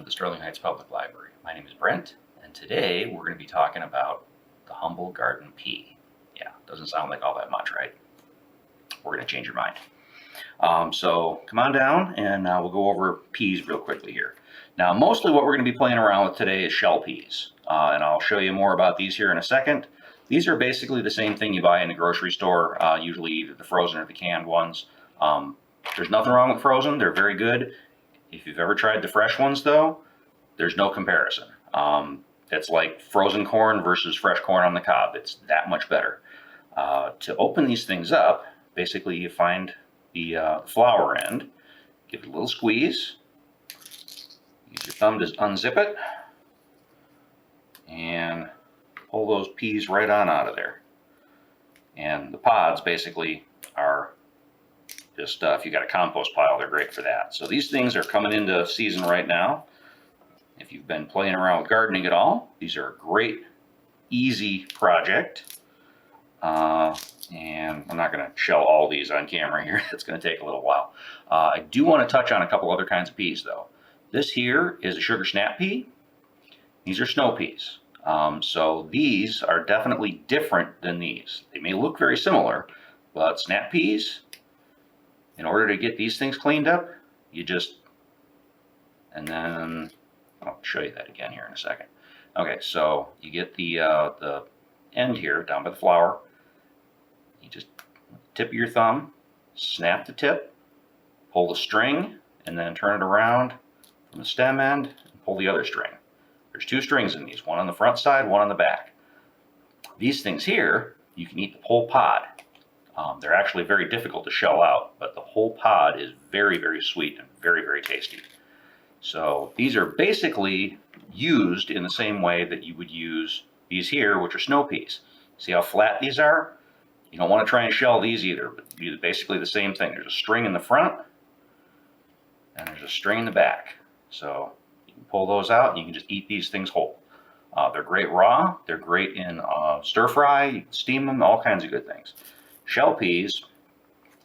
the Sterling Heights Public Library. My name is Brent, and today we're going to be talking about the humble garden pea. Yeah, doesn't sound like all that much, right? We're going to change your mind. So come on down and we'll go over peas real quickly here. Now, mostly what we're going to be playing around with today is shell peas, and I'll show you more about these here in a second. These are basically the same thing you buy in the grocery store, usually either the frozen or the canned ones. There's nothing wrong with frozen. They're very good. If you've ever tried the fresh ones, though, there's no comparison. It's like frozen corn versus fresh corn on the cob. It's that much better. To open these things up, basically you find the flower end, give it a little squeeze, use your thumb to unzip it, and pull those peas right on out of there. And the pods basically are just, if you got a compost pile, they're great for that. So these things are coming into season right now. If you've been playing around with gardening at all, these are a great, easy project. And I'm not going to shell all these on camera here. It's going to take a little while. I do want to touch on a couple other kinds of peas, though. This here is a sugar snap pea. These are snow peas. So these are definitely different than these. They may look very similar, but snap peas, in order to get these things cleaned up, you just, and then I'll show you that again here in a second. Okay, so you get the end here down by the flower. You just tip of your thumb, snap the tip, pull the string, and then turn it around from the stem end and pull the other string. There's two strings in these, one on the front side, one on the back. These things here, you can eat the whole pod. They're actually very difficult to shell out, but the whole pod is very, very sweet and very, very tasty. So these are basically used in the same way that you would use these here, which are snow peas. See how flat these are? You don't want to try and shell these either, but do basically the same thing. There's a string in the front, and there's a string in the back. So you can pull those out, and you can just eat these things whole. They're great raw. They're great in stir fry. You can steam them, all kinds of good things. Shell peas,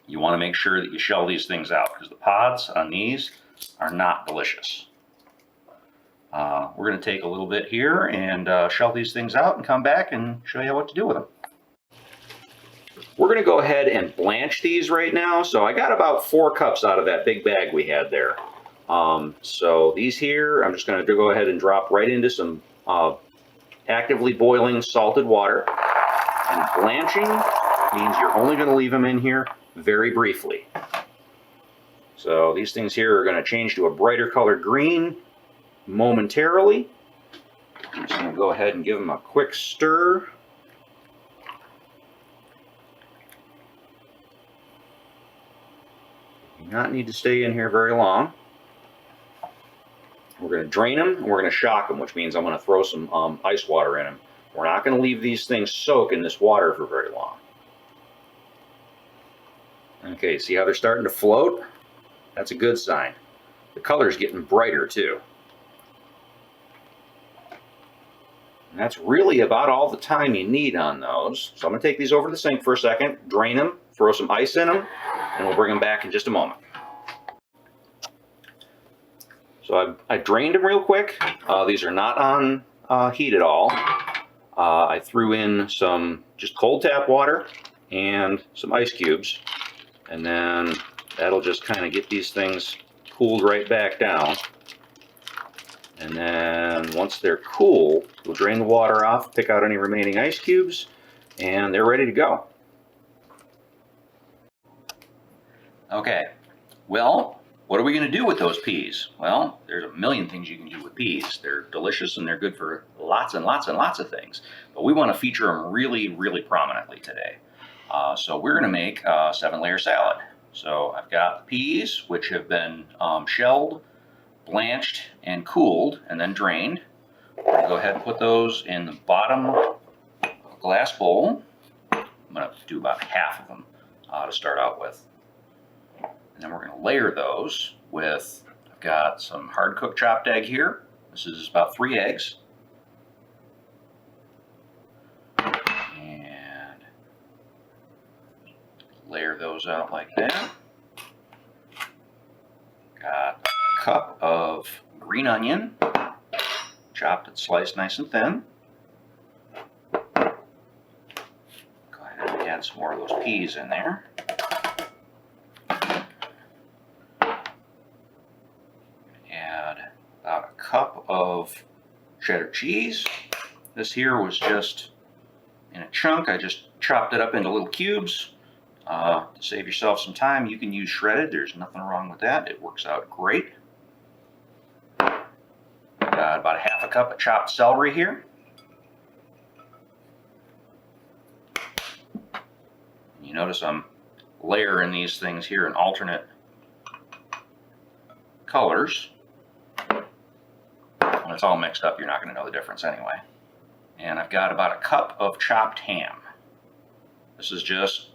you want to make sure that you shell these things out because the pods on these are not delicious. We're going to take a little bit here and shell these things out and come back and show you what to do with them. We're going to go ahead and blanch these right now. So I got about 4 cups out of that big bag we had there. So these here, I'm just going to go ahead and drop right into some actively boiling salted water. And blanching means you're only going to leave them in here very briefly. So these things here are going to change to a brighter colored green momentarily. I'm just going to go ahead and give them a quick stir. You do not need to stay in here very long. We're going to drain them and we're going to shock them, which means I'm going to throw some ice water in them. We're not going to leave these things soak in this water for very long. Okay, see how they're starting to float? That's a good sign. The color's getting brighter too. And that's really about all the time you need on those. So I'm going to take these over to the sink for a second, drain them, throw some ice in them, and we'll bring them back in just a moment. So I drained them real quick. These are not on heat at all. I threw in some just cold tap water and some ice cubes. And then that'll just kind of get these things cooled right back down. And then once they're cool, we'll drain the water off, pick out any remaining ice cubes, and they're ready to go. Okay, well, what are we going to do with those peas? Well, there's a million things you can do with peas. They're delicious and they're good for lots and lots and lots of things. But we want to feature them really, really prominently today. So we're going to make a 7-layer salad. So I've got the peas, which have been shelled, blanched, and cooled, and then drained. We're going to go ahead and put those in the bottom of a glass bowl. I'm going to do about half of them to start out with. And then we're going to layer those with, I've got some hard-cooked chopped egg here. This is about 3 eggs. And layer those out like that. Got a cup of green onion, chopped and sliced nice and thin. Go ahead and add some more of those peas in there. Add about a cup of cheddar cheese. This here was just in a chunk. I just chopped it up into little cubes. To save yourself some time, you can use shredded. There's nothing wrong with that. It works out great. Got about a half a cup of chopped celery here. You notice I'm layering these things here in alternate colors. When it's all mixed up, you're not going to know the difference anyway. And I've got about a cup of chopped ham. This is just,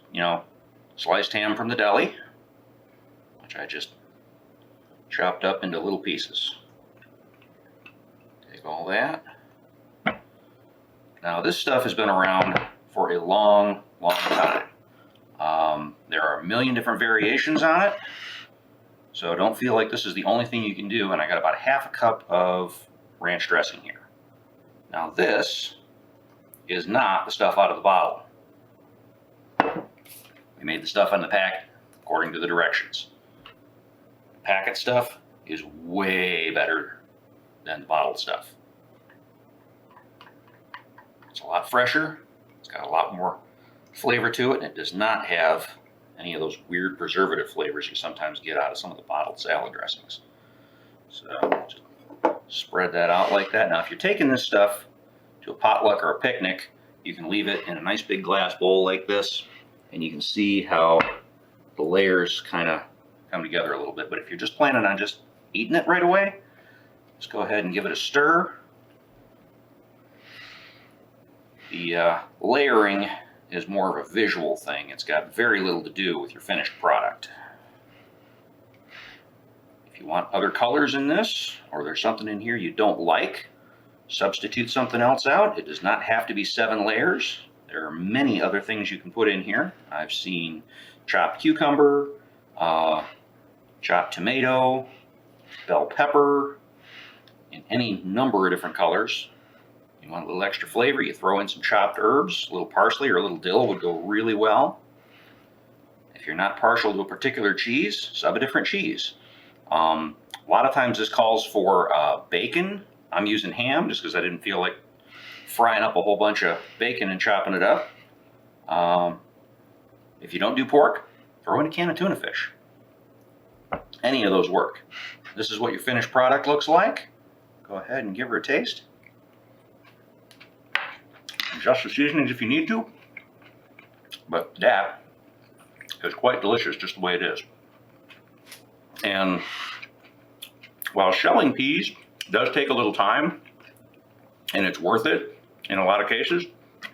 sliced ham from the deli, which I just chopped up into little pieces. Take all that. Now this stuff has been around for a long, long time. There are a million different variations on it, so don't feel like this is the only thing you can do. And I got about a half a cup of ranch dressing here. Now this is not the stuff out of the bottle. We made the stuff on the packet according to the directions. The packet stuff is way better than the bottled stuff. It's a lot fresher. It's got a lot more flavor to it, and it does not have any of those weird preservative flavors you sometimes get out of some of the bottled salad dressings. So just spread that out like that. Now if you're taking this stuff to a potluck or a picnic, you can leave it in a nice big glass bowl like this, and you can see how the layers kind of come together a little bit. But if you're just planning on just eating it right away, just go ahead and give it a stir. The layering is more of a visual thing. It's got very little to do with your finished product. If you want other colors in this, or there's something in here you don't like, substitute something else out. It does not have to be 7 layers. There are many other things you can put in here. I've seen chopped cucumber, chopped tomato, bell pepper, in any number of different colors. You want a little extra flavor, you throw in some chopped herbs. A little parsley or a little dill would go really well. If you're not partial to a particular cheese, sub a different cheese. A lot of times this calls for bacon. I'm using ham just because I didn't feel like frying up a whole bunch of bacon and chopping it up. If you don't do pork, throw in a can of tuna fish. Any of those work. This is what your finished product looks like. Go ahead and give her a taste. Adjust the seasonings if you need to, but that is quite delicious just the way it is. And while shelling peas does take a little time, and it's worth it in a lot of cases,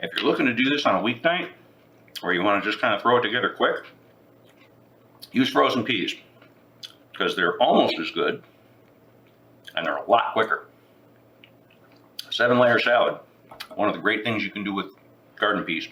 if you're looking to do this on a weeknight, or you want to just kind of throw it together quick, use frozen peas, because they're almost as good, and they're a lot quicker. A 7-layer salad. One of the great things you can do with garden peas.